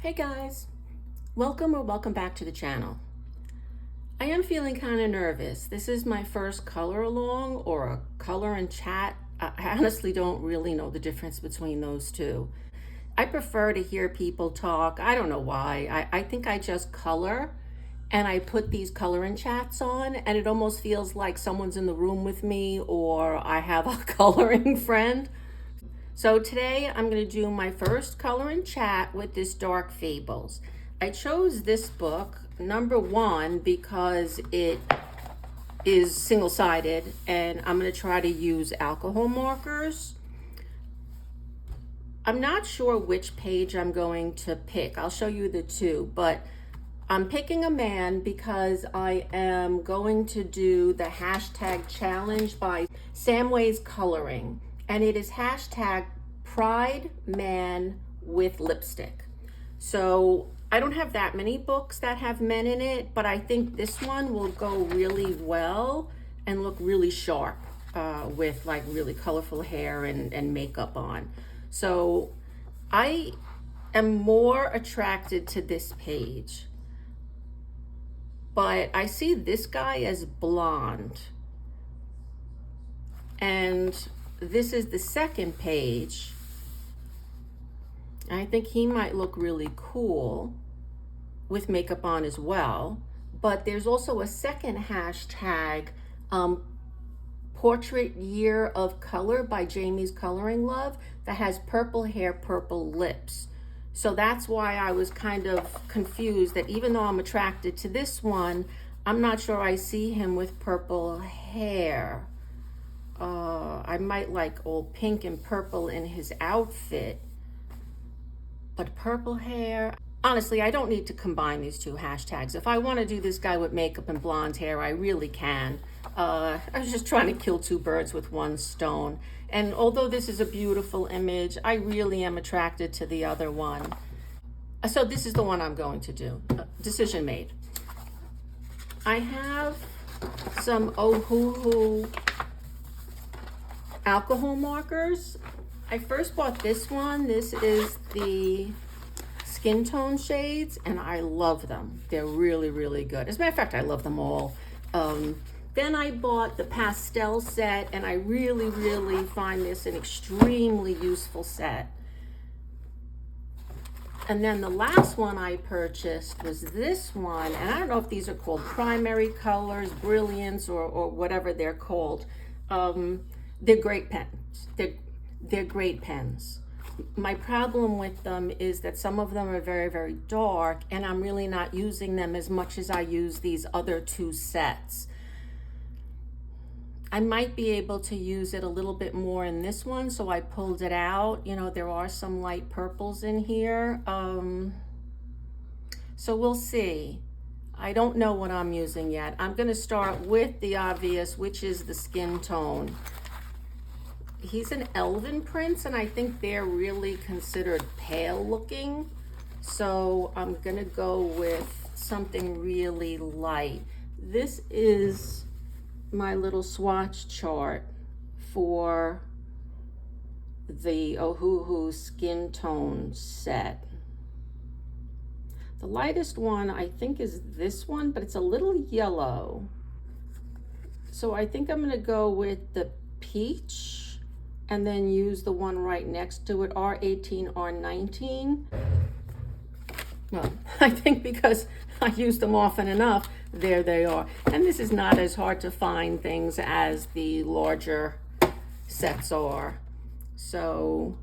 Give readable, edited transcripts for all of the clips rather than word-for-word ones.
Hey guys, welcome back to the channel. I am feeling kind of nervous. This is my first color along or a color and chat. I honestly don't really know the difference between those two. I prefer to hear people talk. I don't know why. I think I just color and I put these color and chats on and it almost feels like someone's in the room with me or I have a coloring friend. So today I'm going to do my first color and chat with this Dark Fables. I chose this book, number one, because it is single-sided and I'm going to try to use alcohol markers. I'm not sure which page I'm going to pick. I'll show you the two, but I'm picking a man because I am going to do the hashtag challenge by Samway's Coloring, and it is hashtag Pride Man with Lipstick. So I don't have that many books that have men in it, but I think this one will go really well and look really sharp with like really colorful hair and makeup on. So I am more attracted to this page, but I see this guy as blonde. And this is the second page. I think he might look really cool with makeup on as well. But there's also a second hashtag, Portrait Year of Color by Jamie's Coloring Love, that has purple hair, purple lips. So that's why I was kind of confused that even though I'm attracted to this one, I'm not sure I see him with purple hair. I might like old pink and purple in his outfit, but purple hair, honestly, I don't need to combine these two hashtags. If I want to do this guy with makeup and blonde hair, I really can. I was just trying to kill two birds with one stone. And although this is a beautiful image, I really am attracted to the other one. So this is the one I'm going to do. Decision made. I have some Ohuhu alcohol markers. I first bought this one. This is the skin tone shades and I love them. They're really, really good. As a matter of fact, I love them all. Then I bought the pastel set and I really, really find this an extremely useful set. And then the last one I purchased was this one, and I don't know if these are called primary colors, brilliance, or whatever they're called. They're great pens. They're great pens. My problem with them is that some of them are very, very dark, and I'm really not using them as much as I use these other two sets. I might be able to use it a little bit more in this one, so I pulled it out. You know, there are some light purples in here. So we'll see. I don't know what I'm using yet. I'm gonna start with the obvious, which is the skin tone. He's an elven prince, and I think they're really considered pale looking. So I'm gonna go with something really light. This is my little swatch chart for the Ohuhu skin tone set. The lightest one I think is this one, but it's a little yellow. So I think I'm gonna go with the peach and then use the one right next to it, R18, R19. Well, I think because I use them often enough, there they are. And this is not as hard to find things as the larger sets are. So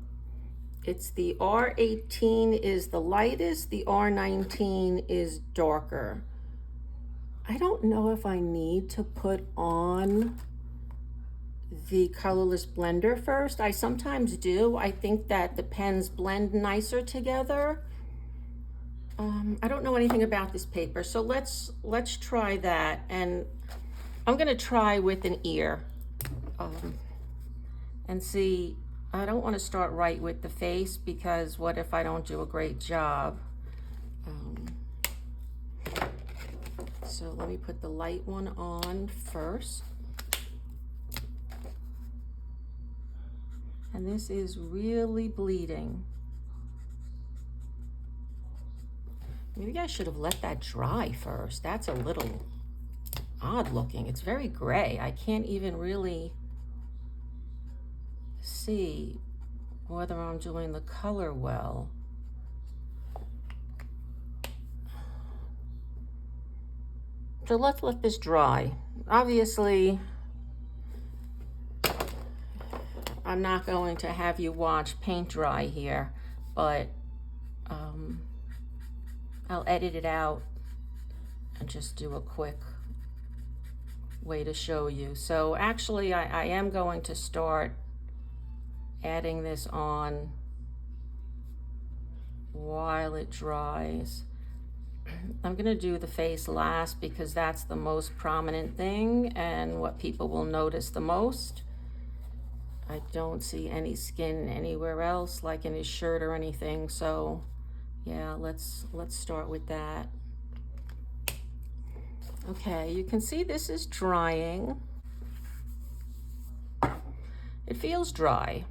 it's the R18 is the lightest, the R19 is darker. I don't know if I need to put on the colorless blender first. I sometimes do. I think that the pens blend nicer together. I don't know anything about this paper, so let's try that. And I'm gonna try with an ear and see. I don't want to start right with the face because what if I don't do a great job? So let me put the light one on first. And this is really bleeding. Maybe I should have let that dry first. That's a little odd looking. It's very gray. I can't even really see whether I'm doing the color well. So let's let this dry. Obviously, I'm not going to have you watch paint dry here, but I'll edit it out and just do a quick way to show you. So actually, I am going to start adding this on while it dries. I'm gonna do the face last because that's the most prominent thing and what people will notice the most. I don't see any skin anywhere else, like in his shirt or anything, so yeah, let's start with that. Okay, you can see this is drying. It feels dry.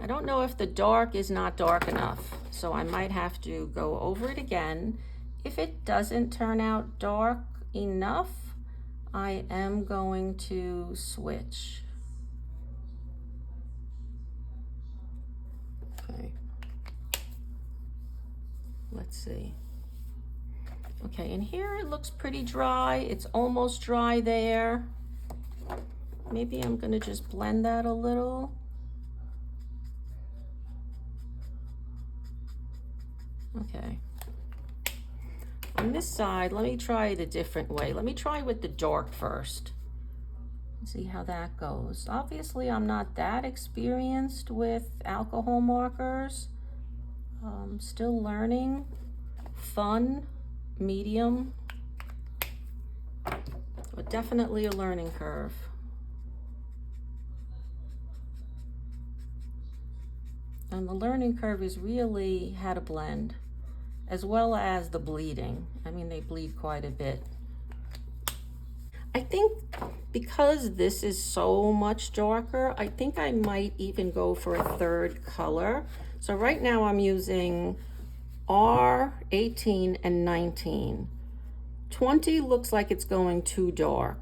I don't know if the dark is not dark enough, so I might have to go over it again. If it doesn't turn out dark enough, I am going to switch. Okay. Let's see. Okay, and here it looks pretty dry. It's almost dry there. Maybe I'm gonna just blend that a little. Okay. On this side, let me try it a different way. Let me try with the dark first. See how that goes. Obviously, I'm not that experienced with alcohol markers. Still learning. Fun, medium, but definitely a learning curve. And the learning curve is really how to blend, as well as the bleeding. I mean, they bleed quite a bit. I think because this is so much darker, I think I might even go for a third color. So right now I'm using R18 and 19. 20 looks like it's going too dark.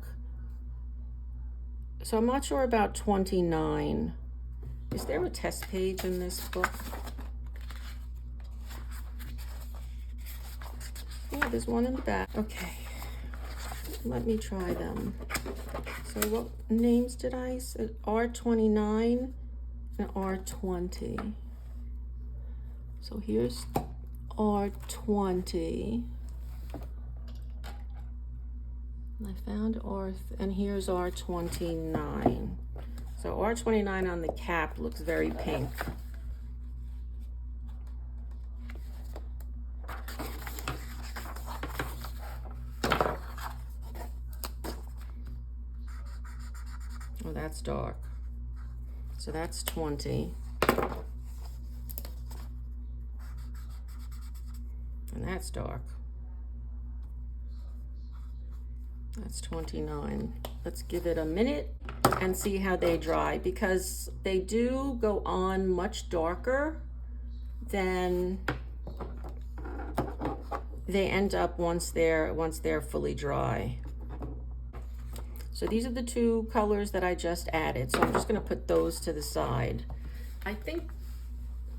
So I'm not sure about 29. Is there a test page in this book? Yeah, there's one in the back. Okay, let me try them. So what names did I say? R29 and R20. So here's R20. I found and here's R29. So R29 on the cap looks very pink. Oh, that's dark. So that's 20. And that's dark. That's 29. Let's give it a minute and see how they dry, because they do go on much darker than they end up once they're fully dry. So these are the two colors that I just added. So I'm just gonna put those to the side. I think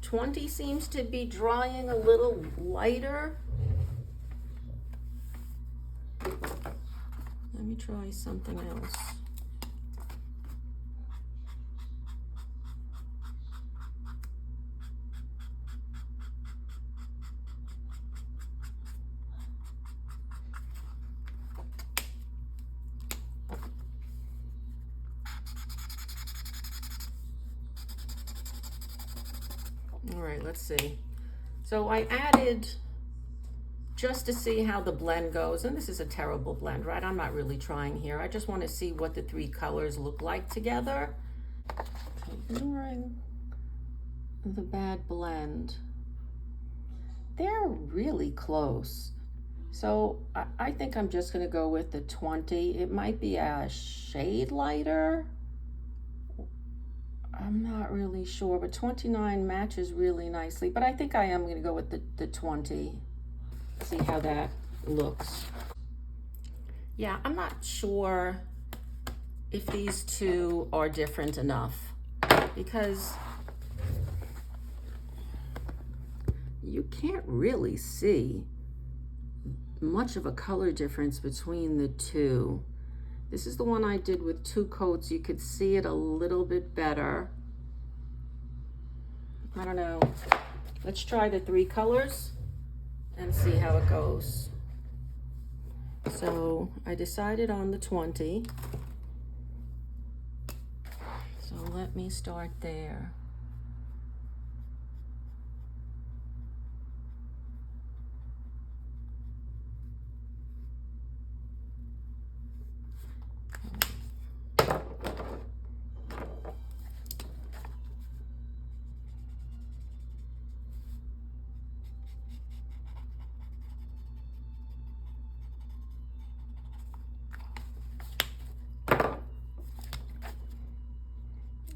20 seems to be drying a little lighter. Let me try something else. All right, let's see. So I added, just to see how the blend goes, and this is a terrible blend, right? I'm not really trying here. I just want to see what the three colors look like together. Ignoring the bad blend. They're really close. So I think I'm just gonna go with the 20. It might be a shade lighter. I'm not really sure, but 29 matches really nicely. But I think I am going to go with the 20. See how that looks. Yeah, I'm not sure if these two are different enough, because you can't really see much of a color difference between the two. This is the one I did with 2 coats. You could see it a little bit better. I don't know. Let's try the 3 colors and see how it goes. So I decided on the 20. So let me start there.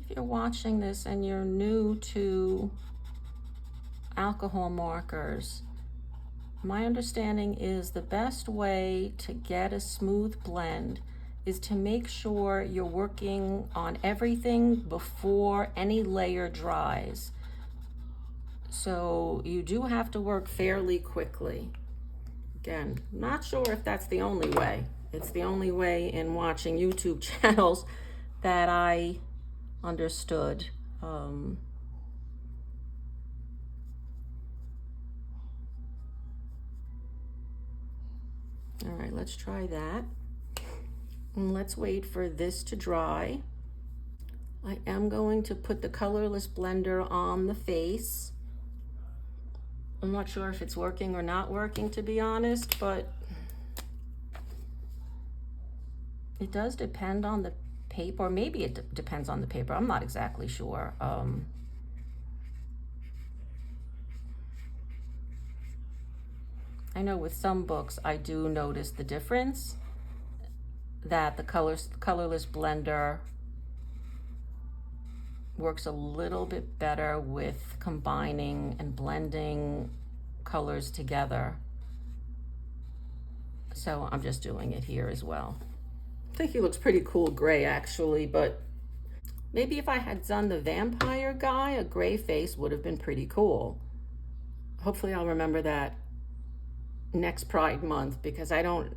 If you're watching this and you're new to alcohol markers, my understanding is the best way to get a smooth blend is to make sure you're working on everything before any layer dries. So you do have to work fairly quickly. Again, not sure if that's the only way. It's the only way in watching YouTube channels that I understood. All right, let's try that. And let's wait for this to dry. I am going to put the colorless blender on the face. I'm not sure if it's working or not working, to be honest, but it does depend on the paper, or maybe it depends on the paper. I'm not exactly sure. I know with some books, I do notice the difference that the colorless blender works a little bit better with combining and blending colors together. So I'm just doing it here as well. I think he looks pretty cool gray actually, but maybe if I had done the vampire guy, a gray face would have been pretty cool. Hopefully I'll remember that next Pride Month, because I don't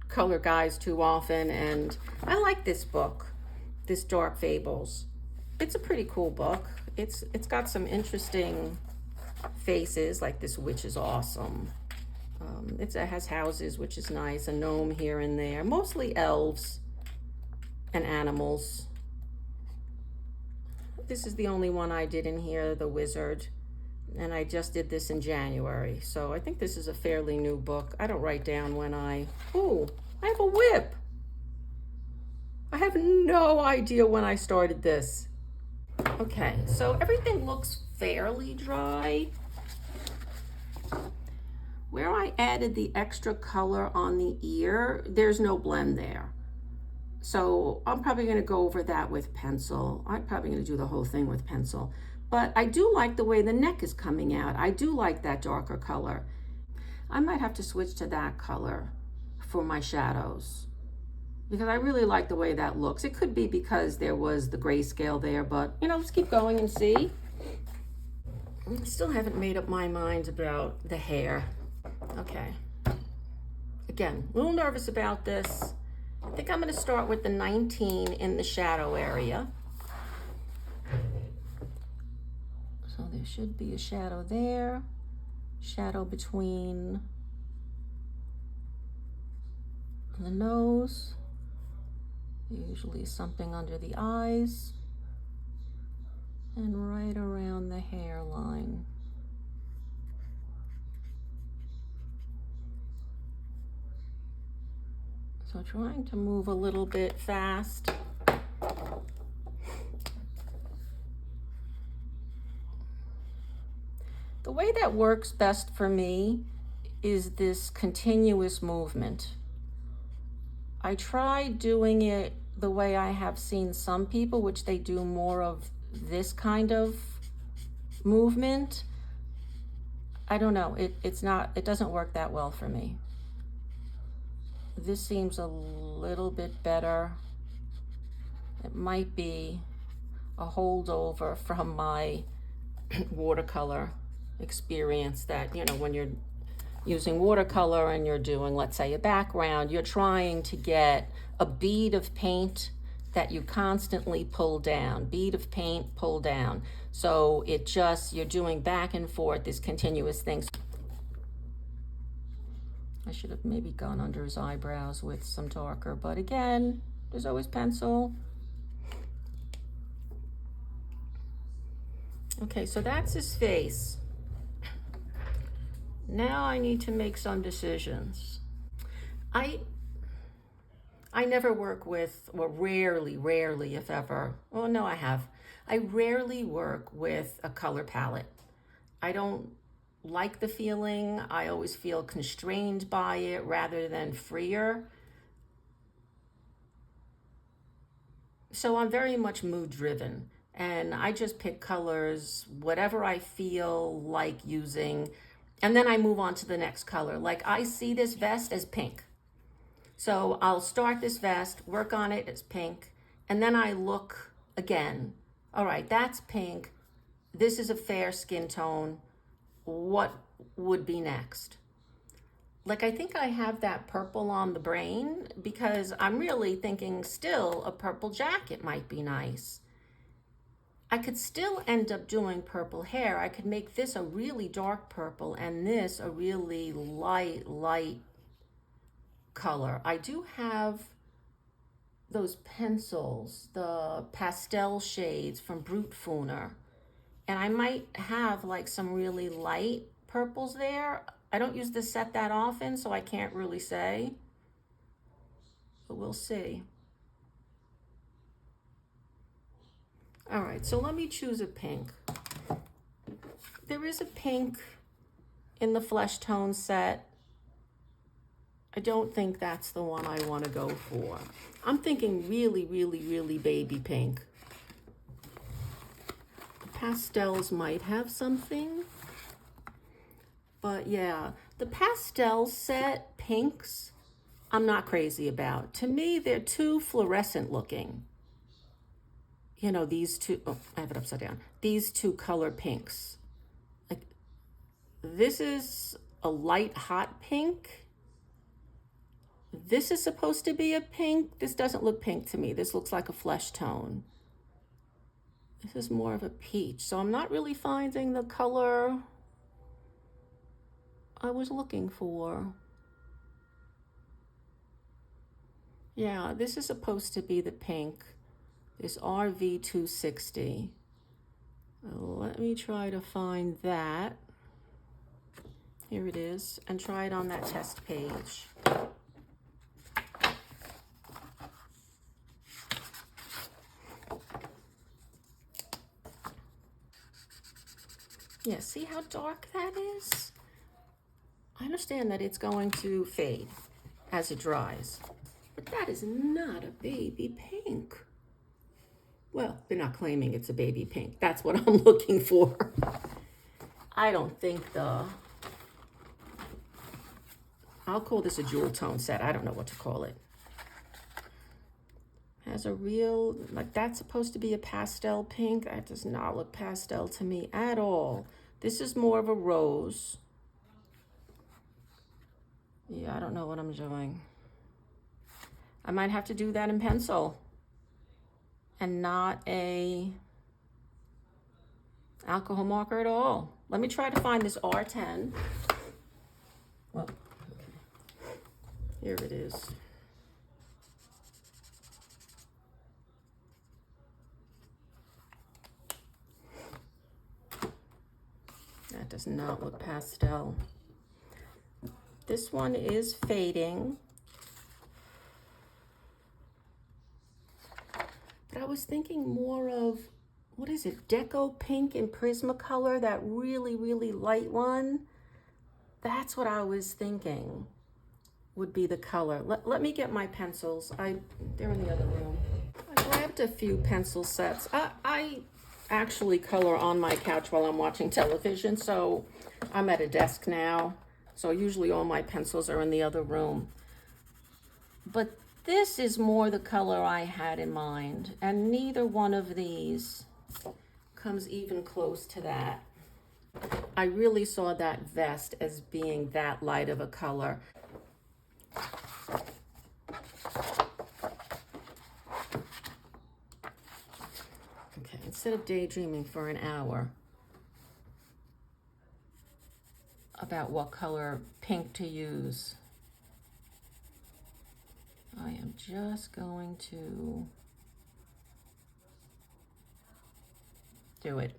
color guys too often, and I like this book, this Dark Fables. It's a pretty cool book. It's got some interesting faces, like this witch is awesome. It has houses, which is nice, a gnome here and there, mostly elves and animals. This is the only one I did in here, the wizard, and I just did this in January. So I think this is a fairly new book. I don't write down when ooh, I have a whip. I have no idea when I started this. Okay, so everything looks fairly dry. Where I added the extra color on the ear, there's no blend there. So I'm probably going to go over that with pencil. I'm probably going to do the whole thing with pencil. But I do like the way the neck is coming out. I do like that darker color. I might have to switch to that color for my shadows, because I really like the way that looks. It could be because there was the grayscale there, but you know, let's keep going and see. I still haven't made up my mind about the hair. Okay. Again, a little nervous about this. I think I'm going to start with the 19 in the shadow area. So there should be a shadow there, shadow between the nose, usually something under the eyes, and right around the hairline. So trying to move a little bit fast. The way that works best for me is this continuous movement. I try doing it the way I have seen some people, which they do more of this kind of movement. I don't know, it doesn't work that well for me. This seems a little bit better. It might be a holdover from my watercolor experience that, you know, when you're using watercolor and you're doing, let's say, a background, you're trying to get a bead of paint that you constantly pull down, bead of paint, pull down. So it just, you're doing back and forth, this continuous thing. I should have maybe gone under his eyebrows with some darker, but again, there's always pencil. Okay, so that's his face. Now I need to make some decisions. I never work with, or rarely, if ever, oh no, I have. I rarely work with a color palette. I don't like the feeling. I always feel constrained by it rather than freer. So I'm very much mood driven, and I just pick colors, whatever I feel like using, and then I move on to the next color. Like I see this vest as pink. So I'll start this vest, work on it as pink, and then I look again. All right, that's pink. This is a fair skin tone. What would be next? Like, I think I have that purple on the brain because I'm really thinking still a purple jacket might be nice. I could still end up doing purple hair. I could make this a really dark purple and this a really light color. I do have those pencils, the pastel shades from Brute Fooner, and I might have like some really light purples there. I don't use this set that often, so I can't really say, but we'll see. All right, so let me choose a pink. There is a pink in the Flesh Tone set. I don't think that's the one I want to go for. I'm thinking really baby pink. The pastels might have something, but yeah, the pastel set pinks, I'm not crazy about. To me, they're too fluorescent looking. You know, these two, oh, I have it upside down. These two color pinks. Like, this is a light hot pink. This is supposed to be a pink. This doesn't look pink to me. This looks like a flesh tone. This is more of a peach. So I'm not really finding the color I was looking for. Yeah, this is supposed to be the pink. This RV260. Let me try to find that. Here it is, and try it on that test page. Yeah, see how dark that is? I understand that it's going to fade as it dries, but that is not a baby pink. Well, they're not claiming it's a baby pink. That's what I'm looking for. I don't think I'll call this a jewel tone set. I don't know what to call it. Has a real, like that's supposed to be a pastel pink. That does not look pastel to me at all. This is more of a rose. Yeah, I don't know what I'm doing. I might have to do that in pencil and not a alcohol marker at all. Let me try to find this R10. Well, okay. Here it is. That does not look pastel. This one is fading. But I was thinking more of, what is it, Deco Pink in Prismacolor, that really light one. That's what I was thinking would be the color. Let me get my pencils. They're in the other room. I grabbed a few pencil sets. I actually color on my couch while I'm watching television, so I'm at a desk now. So usually all my pencils are in the other room. But this is more the color I had in mind, and neither one of these comes even close to that. I really saw that vest as being that light of a color. Okay, instead of daydreaming for an hour about what color pink to use, I am just going to do it.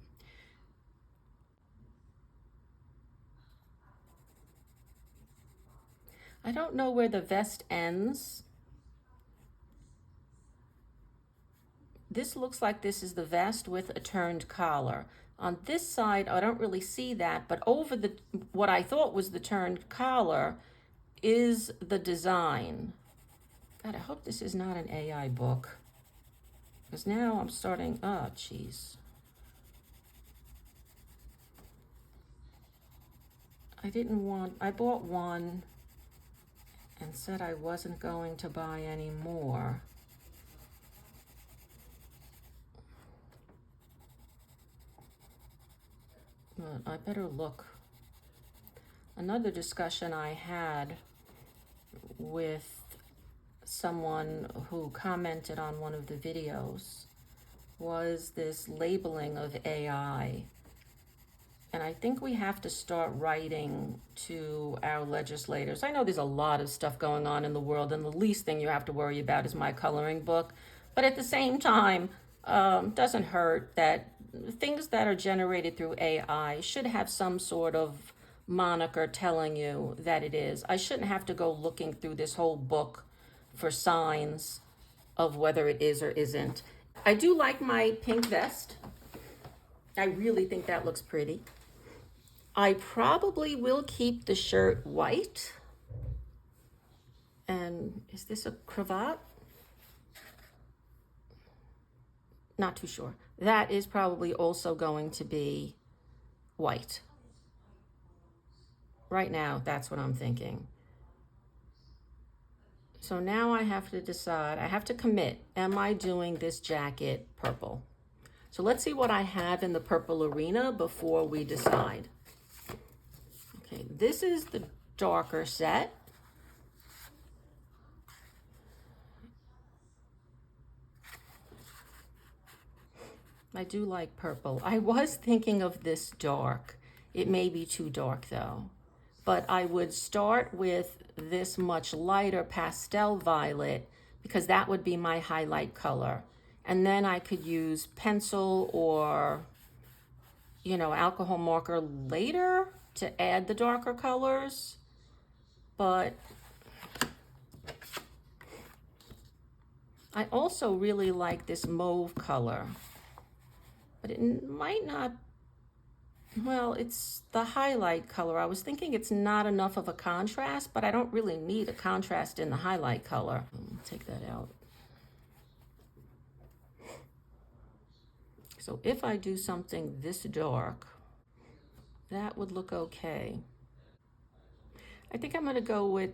I don't know where the vest ends. This looks like this is the vest with a turned collar. On this side, I don't really see that, but over the what I thought was the turned collar is the design. God, I hope this is not an AI book. Because now I'm starting, oh, geez. I bought one and said I wasn't going to buy any more. But I better look. Another discussion I had with someone who commented on one of the videos was this labeling of AI. And I think we have to start writing to our legislators. I know there's a lot of stuff going on in the world, and the least thing you have to worry about is my coloring book. But at the same time, doesn't hurt that things that are generated through AI should have some sort of moniker telling you that it is. I shouldn't have to go looking through this whole book for signs of whether it is or isn't. I do like my pink vest. I really think that looks pretty. I probably will keep the shirt white. And is this a cravat? Not too sure. That is probably also going to be white. Right now, that's what I'm thinking. So now I have to decide, I have to commit. Am I doing this jacket purple? So let's see what I have in the purple arena before we decide. Okay, this is the darker set. I do like purple. I was thinking of this dark. It may be too dark though. But I would start with this much lighter pastel violet because that would be my highlight color. And then I could use pencil or, alcohol marker later to add the darker colors. But I also really like this mauve color. But it might not, well, it's the highlight color. I was thinking it's not enough of a contrast, but I don't really need a contrast in the highlight color. Take that out. So if I do something this dark, that would look okay. I think I'm gonna go with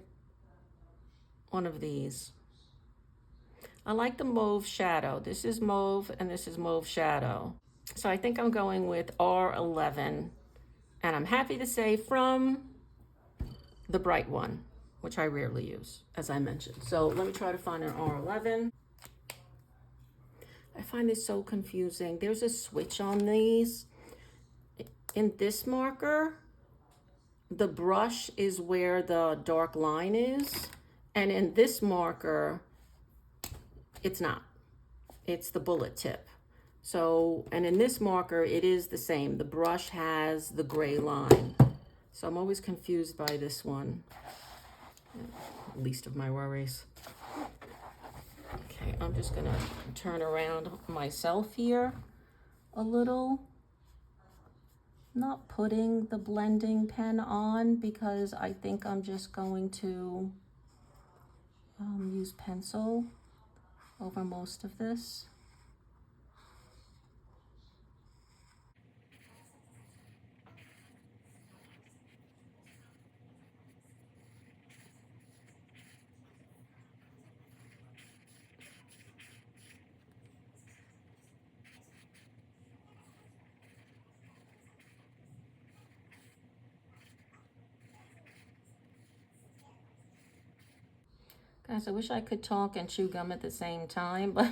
one of these. I like the mauve shadow. This is mauve and this is mauve shadow. So I think I'm going with R11, and I'm happy to say from the bright one, which I rarely use, as I mentioned. So let me try to find an R11. I find this so confusing. There's a switch on these. In this marker, the brush is where the dark line is, and in this marker, it's not. It's the bullet tip. So, and in this marker, it is the same. The brush has the gray line. So I'm always confused by this one. Least of my worries. Okay, I'm just gonna turn around myself here a little. Not putting the blending pen on because I think I'm just going to use pencil over most of this. Guys, I wish I could talk and chew gum at the same time, but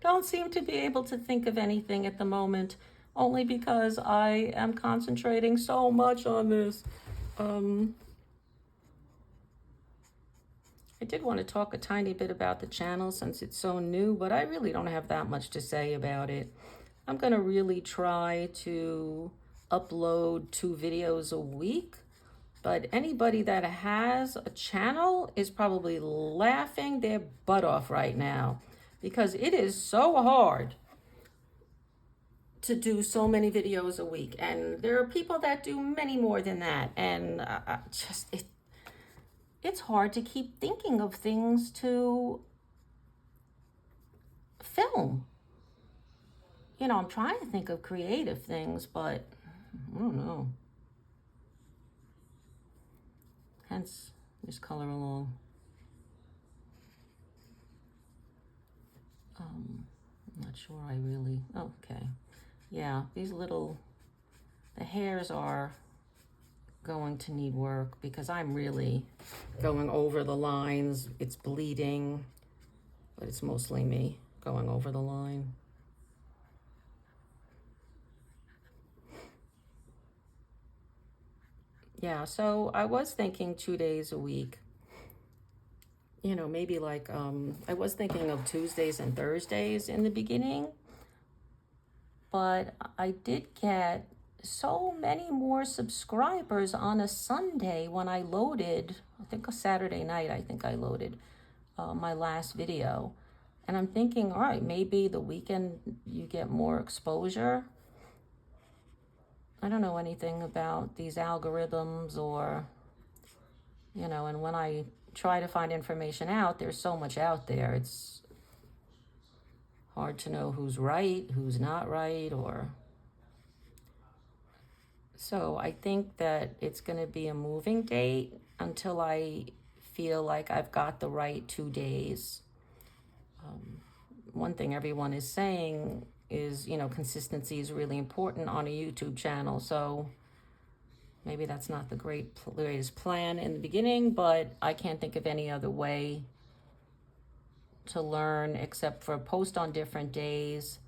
don't seem to be able to think of anything at the moment, only because I am concentrating so much on this. I did want to talk a tiny bit about the channel since it's so new, but I really don't have that much to say about it. I'm going to really try to upload 2 videos a week, but anybody that has a channel is probably laughing their butt off right now because it is so hard to do so many videos a week, and there are people that do many more than that, and it's hard to keep thinking of things to film. You know, I'm trying to think of creative things, but I don't know. Hence, just color along. I'm not sure I really, oh, okay. Yeah, these little, the hairs are going to need work because I'm really going over the lines. It's bleeding, but it's mostly me going over the line. Yeah, so I was thinking 2 days a week. You know, maybe like, I was thinking of Tuesdays and Thursdays in the beginning, but I did get so many more subscribers on a Sunday when I loaded, I think a Saturday night, I think I loaded my last video. And I'm thinking, all right, maybe the weekend you get more exposure. I don't know anything about these algorithms or, you know, and when I try to find information out, there's so much out there. It's hard to know who's right, who's not right, or... So I think that it's going to be a moving date until I feel like I've got the right 2 days. One thing everyone is saying is, you know, consistency is really important on a YouTube channel. So maybe that's not the greatest plan in the beginning, but I can't think of any other way to learn except for post on different days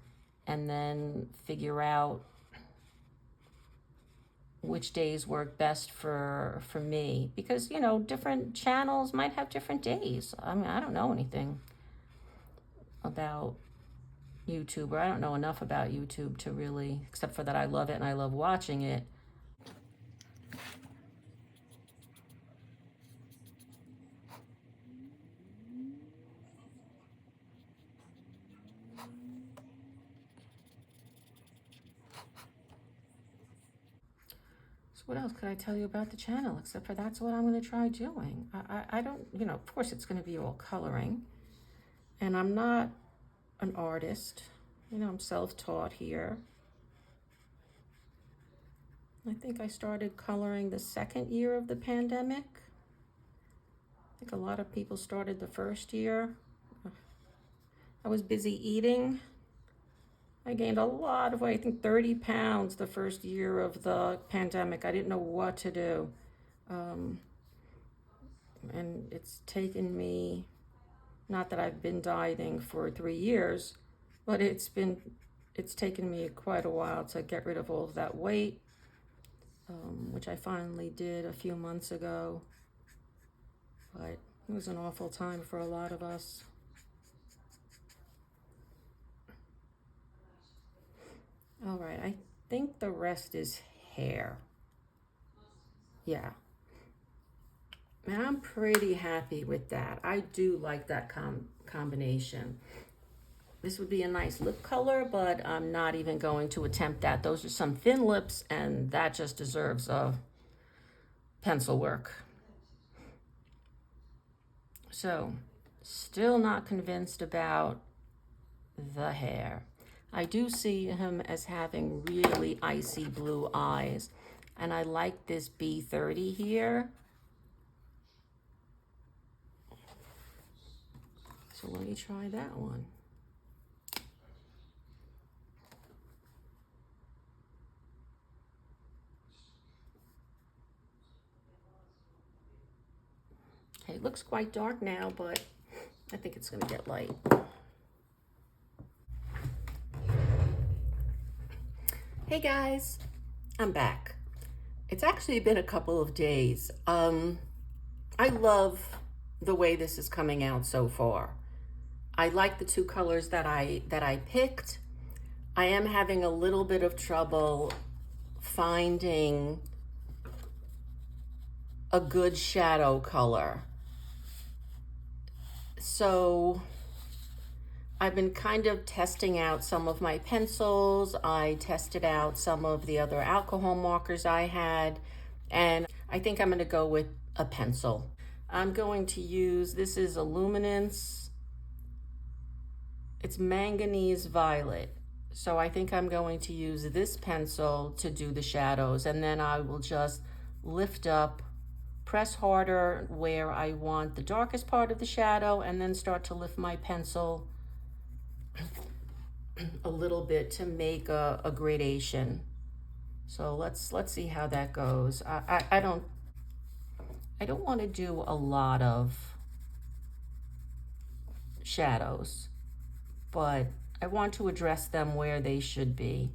and then figure out which days work best for me, because, you know, different channels might have different days. I mean, I don't know anything about YouTube, or I don't know enough about YouTube to really, except for that I love it and I love watching it. So what else could I tell you about the channel, except for that's what I'm going to try doing. I don't, you know, of course it's going to be all coloring, and I'm not an artist. You know, I'm self-taught here. I think I started coloring the second year of the pandemic. I think a lot of people started the first year. I was busy eating. I gained a lot of weight, I think 30 pounds the first year of the pandemic. I didn't know what to do. And it's taken me, not that I've been dieting for 3 years, but it's taken me quite a while to get rid of all of that weight, which I finally did a few months ago. But it was an awful time for a lot of us. All right, I think the rest is hair. Yeah. And I'm pretty happy with that. I do like that combination. This would be a nice lip color, but I'm not even going to attempt that. Those are some thin lips, and that just deserves a pencil work. So, still not convinced about the hair. I do see him as having really icy blue eyes, and I like this B30 here. So let me try that one. Okay, It looks quite dark now, but I think it's gonna get light. Hey guys, I'm back. It's actually been a couple of days. I love the way this is coming out so far. I like the two colors that I picked. I am having a little bit of trouble finding a good shadow color. So I've been kind of testing out some of my pencils. I tested out some of the other alcohol markers I had, and I think I'm going to go with a pencil. I'm going to use, this is a Luminance. It's manganese violet. So I think I'm going to use this pencil to do the shadows, and then I will just lift up, press harder where I want the darkest part of the shadow, and then start to lift my pencil a little bit to make a gradation. So let's see how that goes. I don't want to do a lot of shadows, but I want to address them where they should be.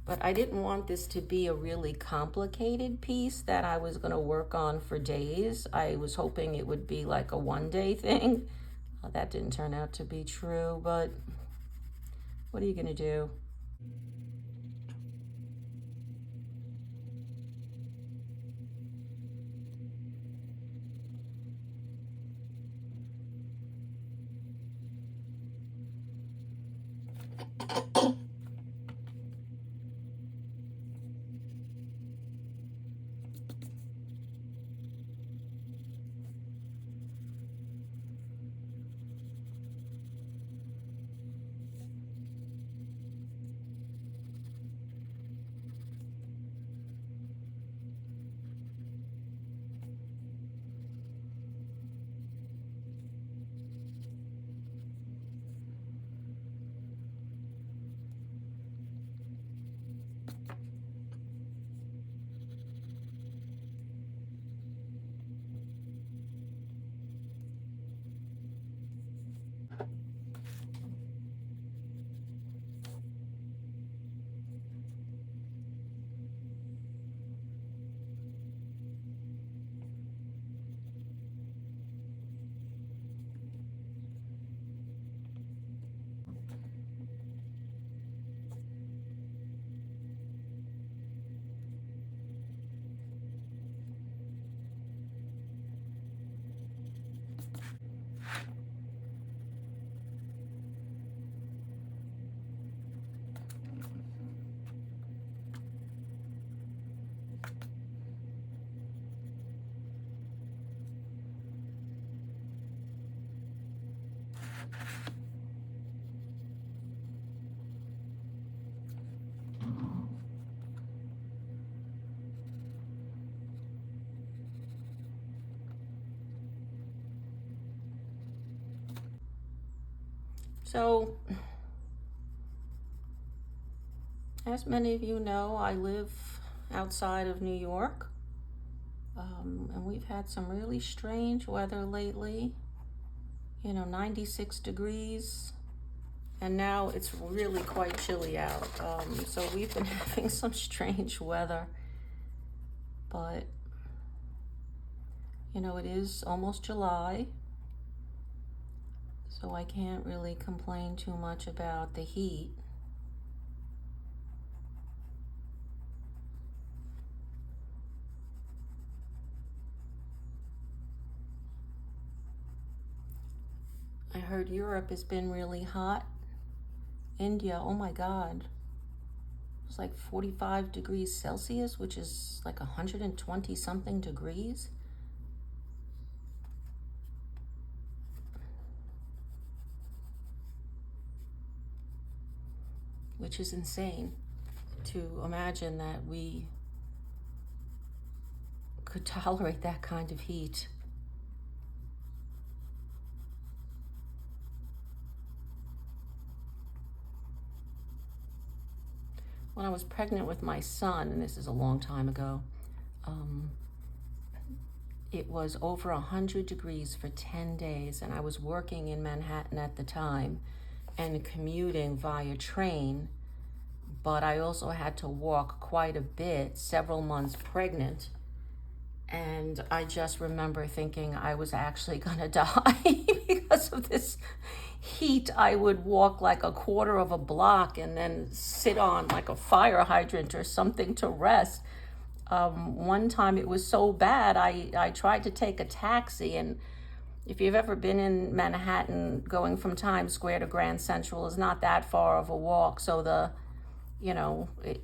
But I didn't want this to be a really complicated piece that I was going to work on for days. I was hoping it would be like a one-day thing. That didn't turn out to be true, but what are you going to do? So, as many of you know, I live outside of New York, and we've had some really strange weather lately. 96 degrees, and now it's really quite chilly out. So we've been having some strange weather, but it is almost July, so I can't really complain too much about the heat. I heard Europe has been really hot. India, oh my God. It's like 45 degrees Celsius, which is like 120 something degrees. Which is insane to imagine that we could tolerate that kind of heat. When I was pregnant with my son, and this is a long time ago, it was over 100 degrees for 10 days, and I was working in Manhattan at the time and commuting via train, but I also had to walk quite a bit, several months pregnant. And I just remember thinking I was actually gonna die because of this heat. I would walk like a quarter of a block and then sit on like a fire hydrant or something to rest. One time it was so bad, I tried to take a taxi. And if you've ever been in Manhattan, going from Times Square to Grand Central is not that far of a walk. So it's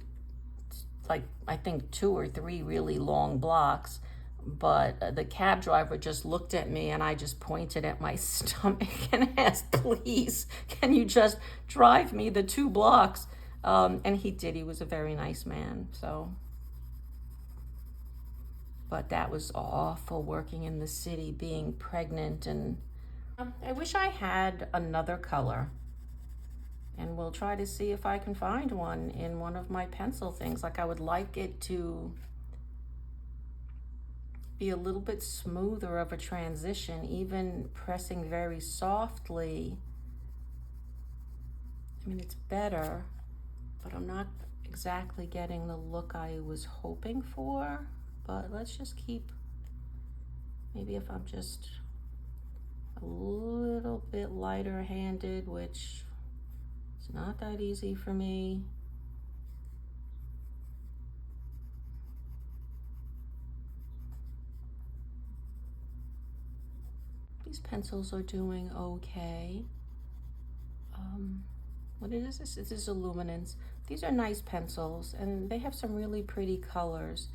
like, I think 2 or 3 really long blocks. But the cab driver just looked at me, and I just pointed at my stomach and asked, please, can you just drive me the 2 blocks? And he did. He was a very nice man. But that was awful, working in the city, being pregnant. And I wish I had another color. And we'll try to see if I can find one in one of my pencil things. Like, I would like it to be a little bit smoother of a transition, even pressing very softly. I mean, it's better, but I'm not exactly getting the look I was hoping for. But let's just keep, maybe if I'm just a little bit lighter handed, which is not that easy for me. These pencils are doing okay. What is this? This is Illuminance. These are nice pencils, and they have some really pretty colors.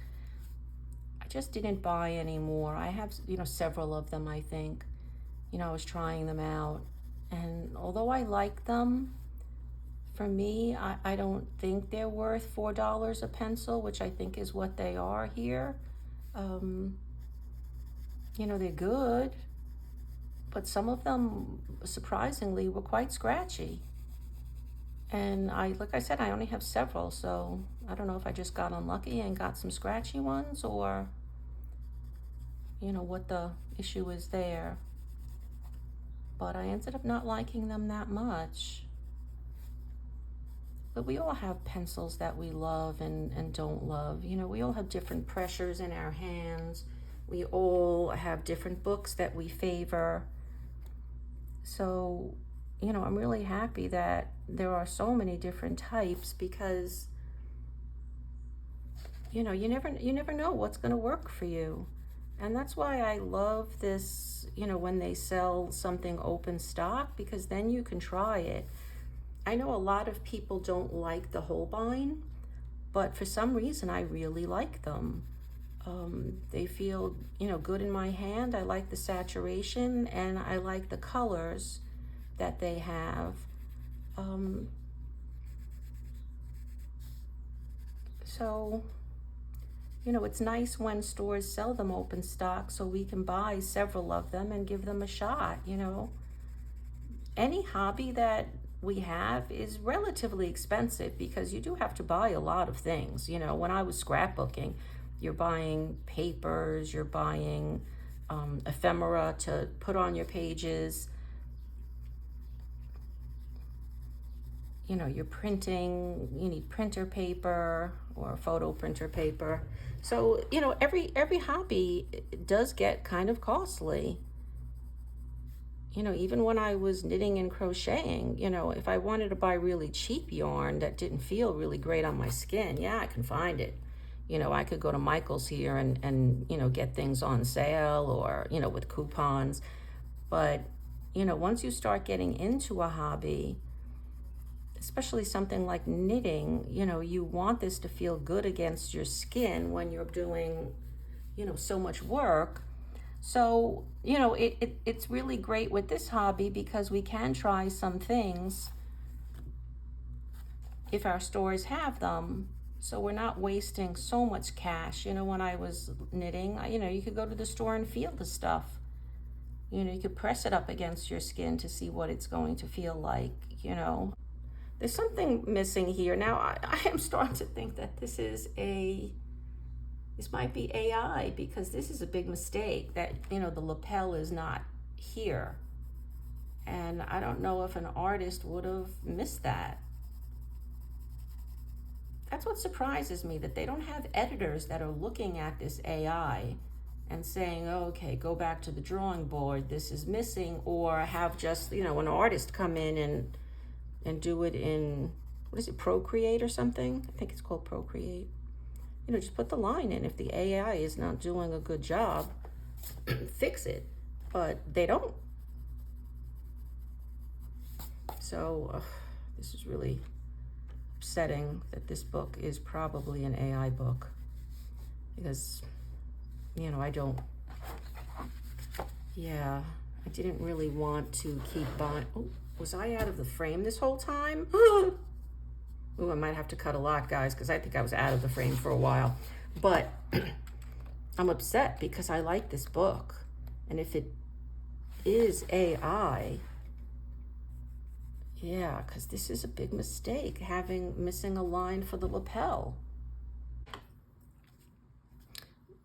I just didn't buy any more. I have, several of them, I think. I was trying them out. And although I like them, for me, I don't think they're worth $4 a pencil, which I think is what they are here. They're good, but some of them, surprisingly, were quite scratchy. And like I said, I only have several, so I don't know if I just got unlucky and got some scratchy ones, or, what the issue is there. But I ended up not liking them that much. But we all have pencils that we love and don't love. We all have different pressures in our hands. We all have different books that we favor. So, I'm really happy that there are so many different types, because, you never know what's going to work for you. And that's why I love this, when they sell something open stock, because then you can try it. I know a lot of people don't like the Holbein, but for some reason I really like them. They feel, good in my hand. I like the saturation, and I like the colors that they have. So, it's nice when stores sell them open stock, so we can buy several of them and give them a shot. Any hobby that we have is relatively expensive, because you do have to buy a lot of things. When I was scrapbooking, you're buying papers, you're buying ephemera to put on your pages. You're printing, you need printer paper or photo printer paper. So, every hobby does get kind of costly. Even when I was knitting and crocheting, if I wanted to buy really cheap yarn that didn't feel really great on my skin, yeah, I can find it. I could go to Michael's here and get things on sale, or, with coupons. But, once you start getting into a hobby, especially something like knitting, you want this to feel good against your skin when you're doing, so much work. So, it's really great with this hobby, because we can try some things if our stores have them. So we're not wasting so much cash. When I was knitting, you could go to the store and feel the stuff. You could press it up against your skin to see what it's going to feel like, There's something missing here. Now, I am starting to think that this is a This might be AI, because this is a big mistake that, you know, the lapel is not here. And I don't know if an artist would have missed that. That's what surprises me, that they don't have editors that are looking at this AI and saying, oh, okay, go back to the drawing board, this is missing, or have just, you know, an artist come in and do it in, what is it, Procreate or something? I think it's called Procreate. You know, just put the line in. If the AI is not doing a good job, fix it. But they don't. So this is really upsetting that this book is probably an AI book, because, you know, I didn't really want to keep buying. Oh, was I out of the frame this whole time? Ooh, I might have to cut a lot, guys, because I think I was out of the frame for a while. But I'm upset because I like this book. And if it is AI, yeah, because this is a big mistake, missing a line for the lapel.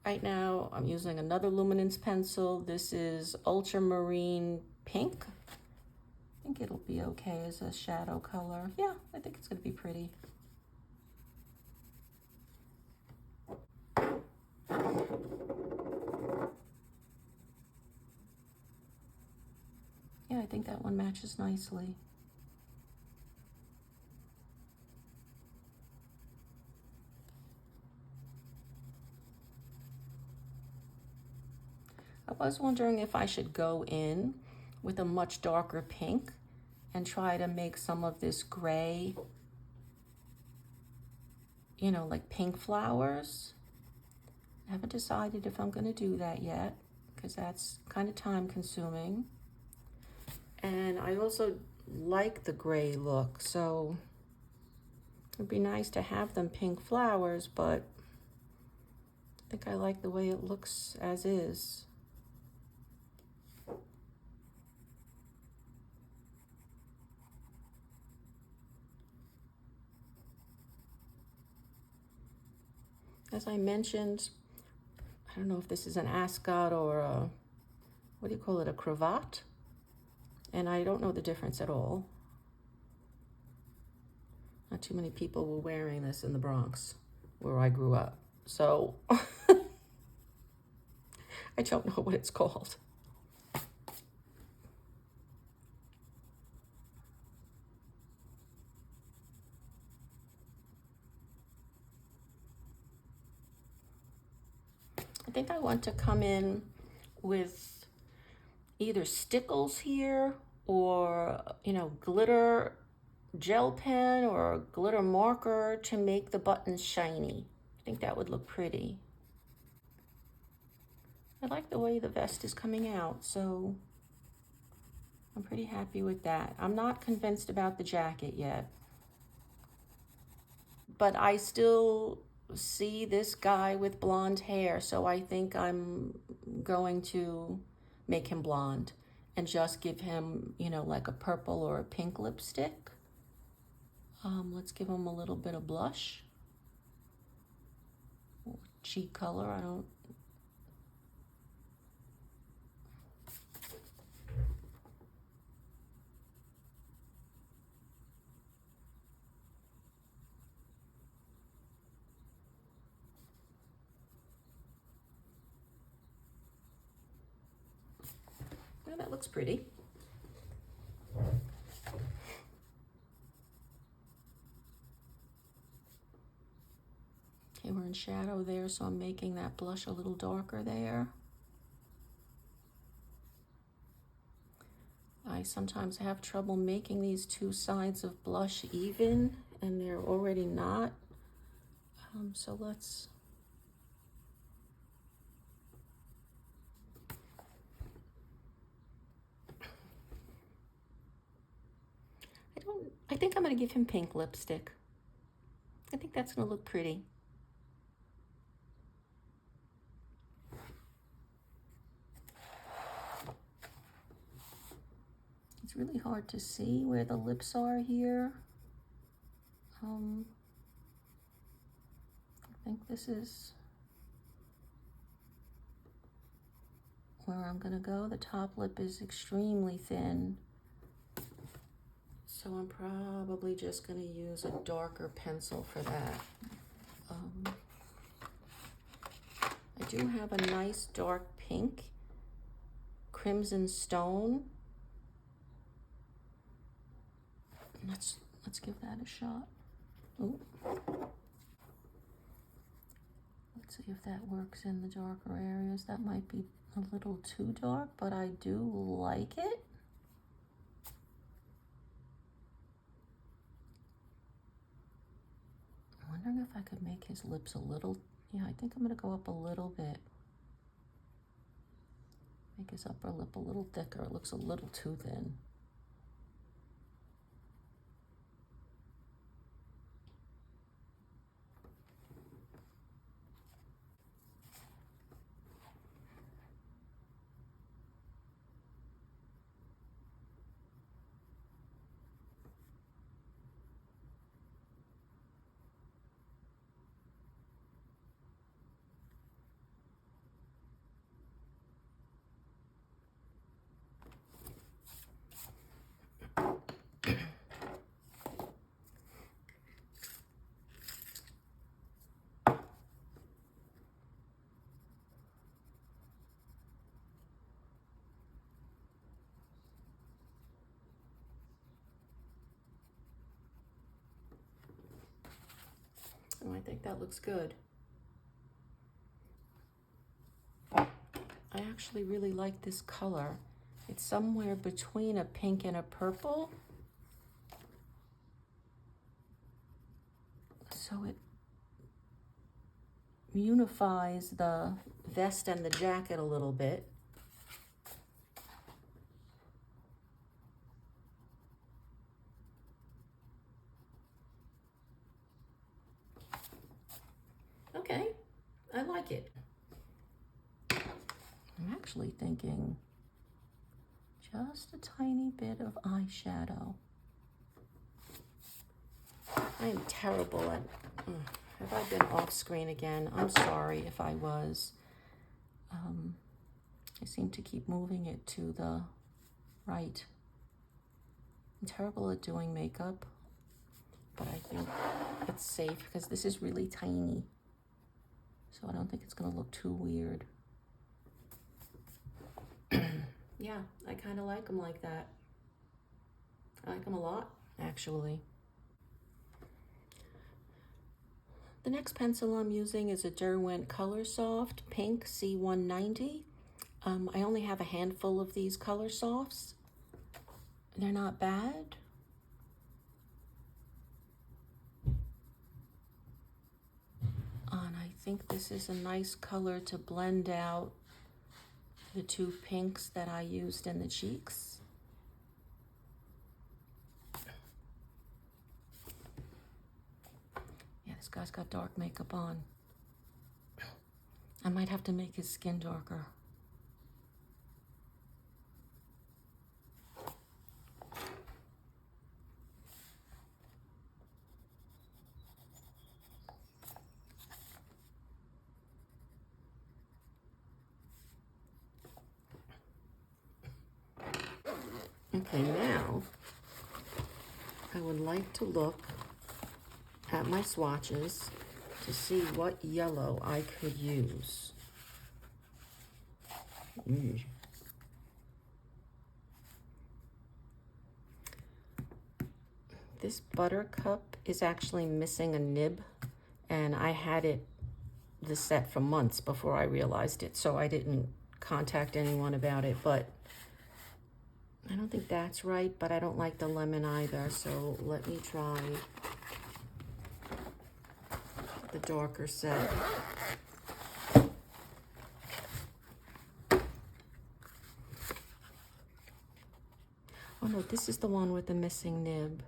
Right now, I'm using another luminance pencil. This is Ultramarine Pink. I think it'll be okay as a shadow color. Yeah, I think it's going to be pretty. Yeah, I think that one matches nicely. I was wondering if I should go in with a much darker pink and try to make some of this gray, you know, like pink flowers. I haven't decided if I'm going to do that yet, because that's kind of time consuming. And I also like the gray look, so it'd be nice to have them pink flowers, but I think I like the way it looks as is. As I mentioned, I don't know if this is an ascot or a, what do you call it, a cravat? And I don't know the difference at all. Not too many people were wearing this in the Bronx, where I grew up. So I don't know what it's called. I think I want to come in with either stickles here or, you know, glitter gel pen or glitter marker to make the buttons shiny. I think that would look pretty. I like the way the vest is coming out, so I'm pretty happy with that. I'm not convinced about the jacket yet, but I still see this guy with blonde hair, so I think I'm going to make him blonde and just give him, you know, like a purple or a pink lipstick. Let's give him a little bit of blush or cheek color. I don't. Well, that looks pretty. Okay, we're in shadow there, so I'm making that blush a little darker there. I sometimes have trouble making these two sides of blush even, and they're already not. So let's... I think I'm going to give him pink lipstick. I think that's going to look pretty. It's really hard to see where the lips are here. I think this is where I'm gonna go. The top lip is extremely thin, so I'm probably just gonna use a darker pencil for that. I do have a nice dark pink, Crimson Stone. Let's give that a shot. Ooh. Let's see if that works in the darker areas. That might be a little too dark, but I do like it. I'm wondering if I could make his lips a little, yeah, I think I'm gonna go up a little bit. Make his upper lip a little thicker. It looks a little too thin. Oh, I think that looks good. I actually really like this color. It's somewhere between a pink and a purple. So it unifies the vest and the jacket a little bit. Okay, I like it. I'm actually thinking just a tiny bit of eyeshadow. I am terrible at, have I been off screen again? I'm sorry if I was. I seem to keep moving it to the right. I'm terrible at doing makeup, but I think it's safe because this is really tiny. So I don't think it's gonna look too weird. Yeah, I kind of like them like that. I like them a lot, actually. The next pencil I'm using is a Derwent Color Soft Pink C190. I only have a handful of these Color Softs. They're not bad. And I think this is a nice color to blend out the two pinks that I used in the cheeks. Yeah, this guy's got dark makeup on. I might have to make his skin darker. Okay, now I would like to look at my swatches to see what yellow I could use. This Buttercup is actually missing a nib, and I had it the set for months before I realized it, so I didn't contact anyone about it, but I don't think that's right, but I don't like the lemon either, so let me try the darker set. Oh no, this is the one with the missing nib.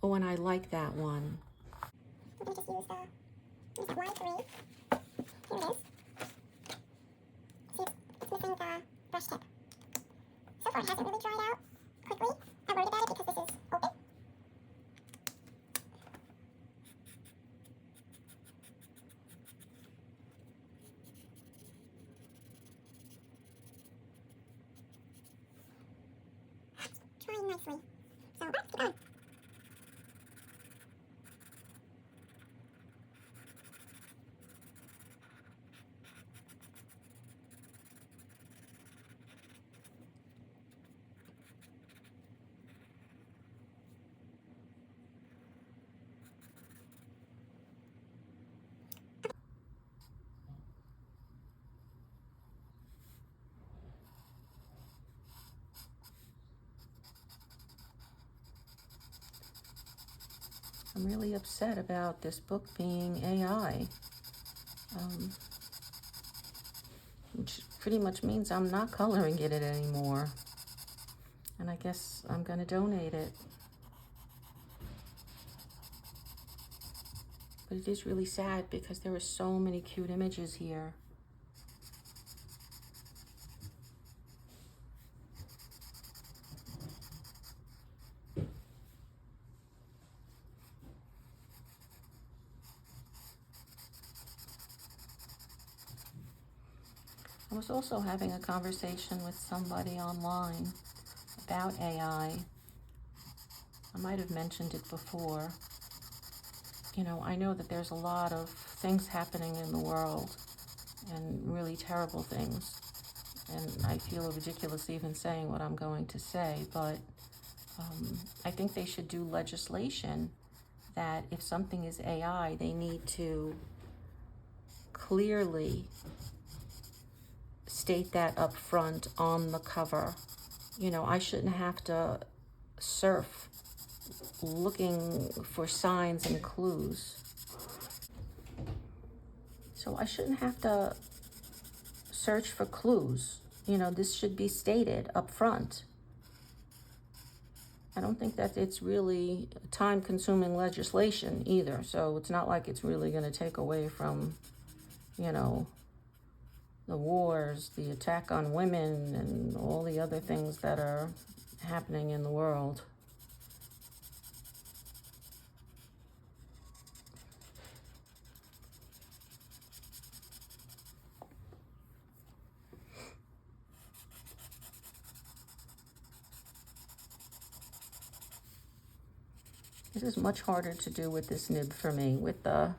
Oh, and I like that one. I'm going to just use the Y3. Here it is. See, it's missing the brush tip. So far, it hasn't really dried out quickly. I'm worried about it because this is open. nicely. So let's keep going. I'm really upset about this book being AI, which pretty much means I'm not coloring it anymore. And I guess I'm gonna donate it. But it is really sad because there are so many cute images here. I was also having a conversation with somebody online about AI. I might have mentioned it before. You know, I know that there's a lot of things happening in the world, and really terrible things. And I feel ridiculous even saying what I'm going to say, but I think they should do legislation that if something is AI, they need to clearly state that up front on the cover. You know, I shouldn't have to surf looking for signs and clues. So I shouldn't have to search for clues. You know, this should be stated up front. I don't think that it's really time-consuming legislation either, so it's not like it's really going to take away from, you know, the wars, the attack on women, and all the other things that are happening in the world. This is much harder to do with this nib for me. With the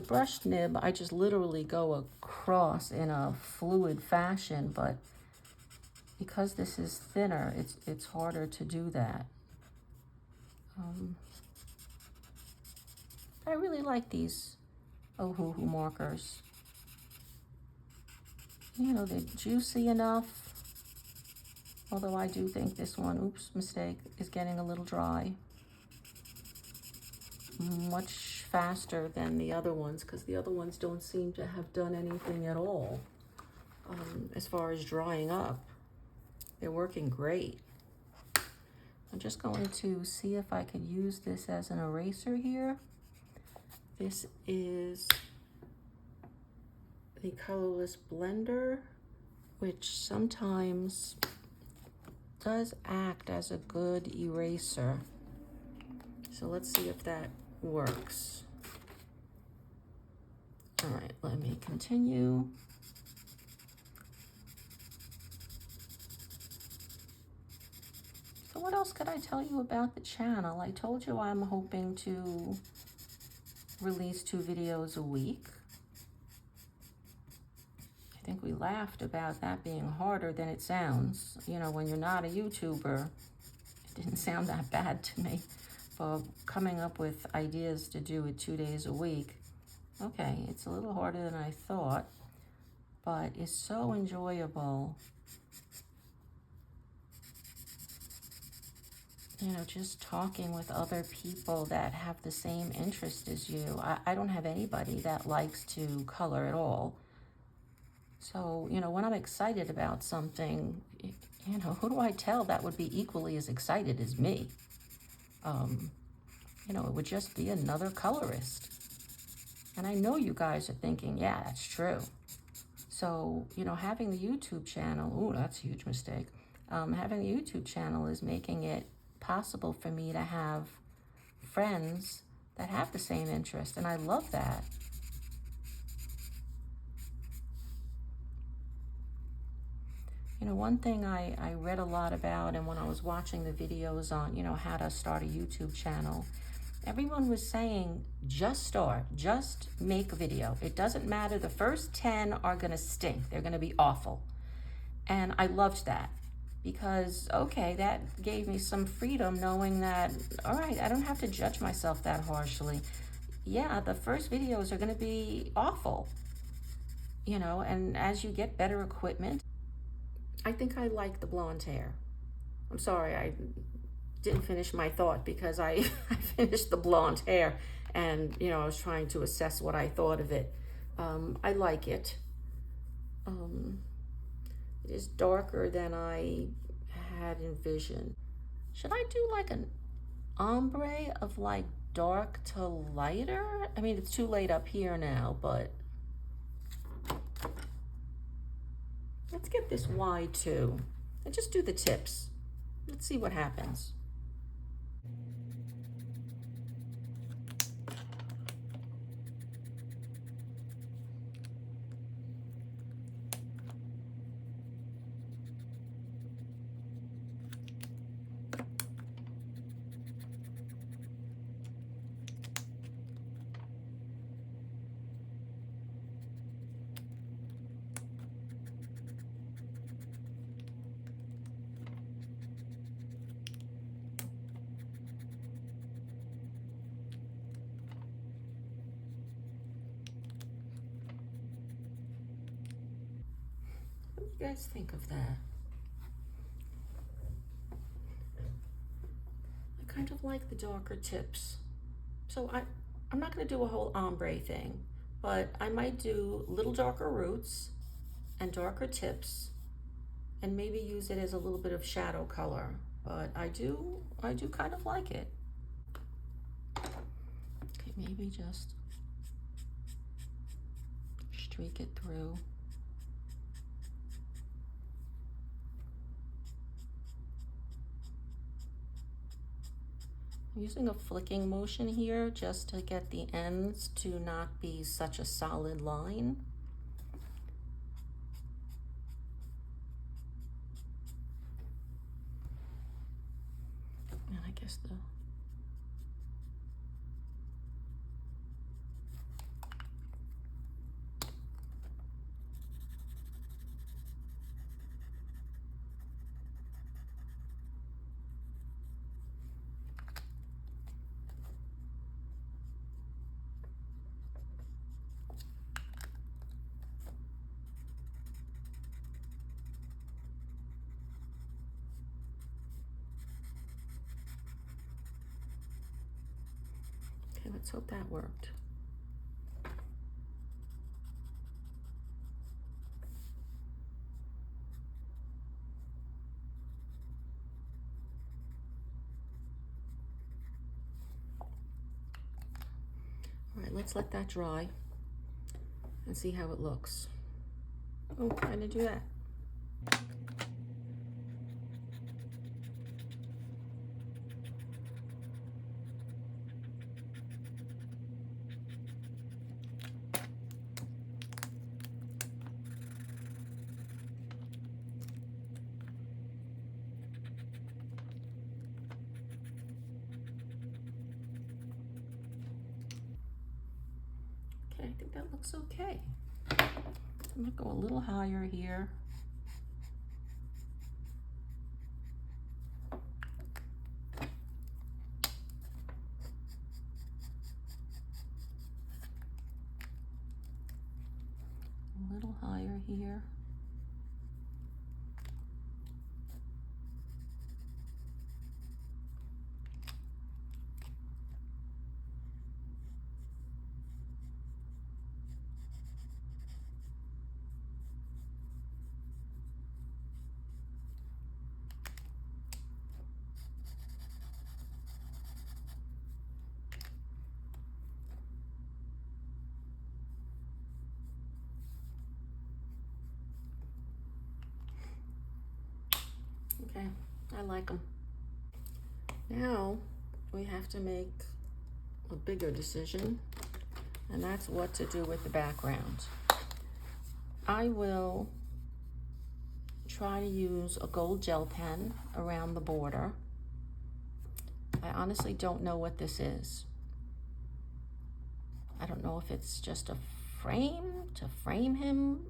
brushed nib, I just literally go across in a fluid fashion, but because this is thinner, it's harder to do that. I really like these Ohuhu markers. You know, they're juicy enough, although I do think this one, oops, mistake, is getting a little dry. Much faster than the other ones, because the other ones don't seem to have done anything at all as far as drying up. They're working great. I'm just going to see if I could use this as an eraser here. This is the colorless blender, which sometimes does act as a good eraser. So let's see if that works. All right, let me continue. So what else could I tell you about the channel? I told you I'm hoping to release 2 videos a week. I think we laughed about that being harder than it sounds. You know, when you're not a YouTuber, it didn't sound that bad to me. But coming up with ideas to do it 2 days a week, okay, it's a little harder than I thought, but it's so enjoyable. You know, just talking with other people that have the same interest as you. I don't have anybody that likes to color at all. So, you know, when I'm excited about something, you know, who do I tell that would be equally as excited as me? You know, it would just be another colorist. And I know you guys are thinking, yeah, that's true. So, you know, having the YouTube channel, ooh, that's a huge mistake. Having the YouTube channel is making it possible for me to have friends that have the same interest, and I love that. You know, one thing I read a lot about, and when I was watching the videos on, you know, how to start a YouTube channel, everyone was saying, just start, just make a video. It doesn't matter. The first 10 are going to stink. They're going to be awful. And I loved that because, okay, that gave me some freedom knowing that, all right, I don't have to judge myself that harshly. Yeah, the first videos are going to be awful, you know, and as you get better equipment, I think I like the blonde hair. I'm sorry, I didn't finish my thought because I, I finished the blonde hair and, you know, I was trying to assess what I thought of it. I like it. It is darker than I had envisioned. Should I do like an ombre of like dark to lighter? I mean, it's too late up here now, but let's get this wide too and just do the tips. Let's see what happens. What do you guys think of that? I kind of like the darker tips. So I'm not going to do a whole ombre thing, but I might do little darker roots and darker tips and maybe use it as a little bit of shadow color. But I do kind of like it. Okay, maybe just streak it through. I'm using a flicking motion here just to get the ends to not be such a solid line. And I guess the okay, let's hope that worked. All right, let's let that dry and see how it looks. Oh, I didn't do that. Okay, I think that looks okay. I'm gonna go a little higher here. A little higher here. Okay, I like them. Now we have to make a bigger decision, and that's what to do with the background. I will try to use a gold gel pen around the border. I honestly don't know what this is. I don't know if it's just a frame to frame him.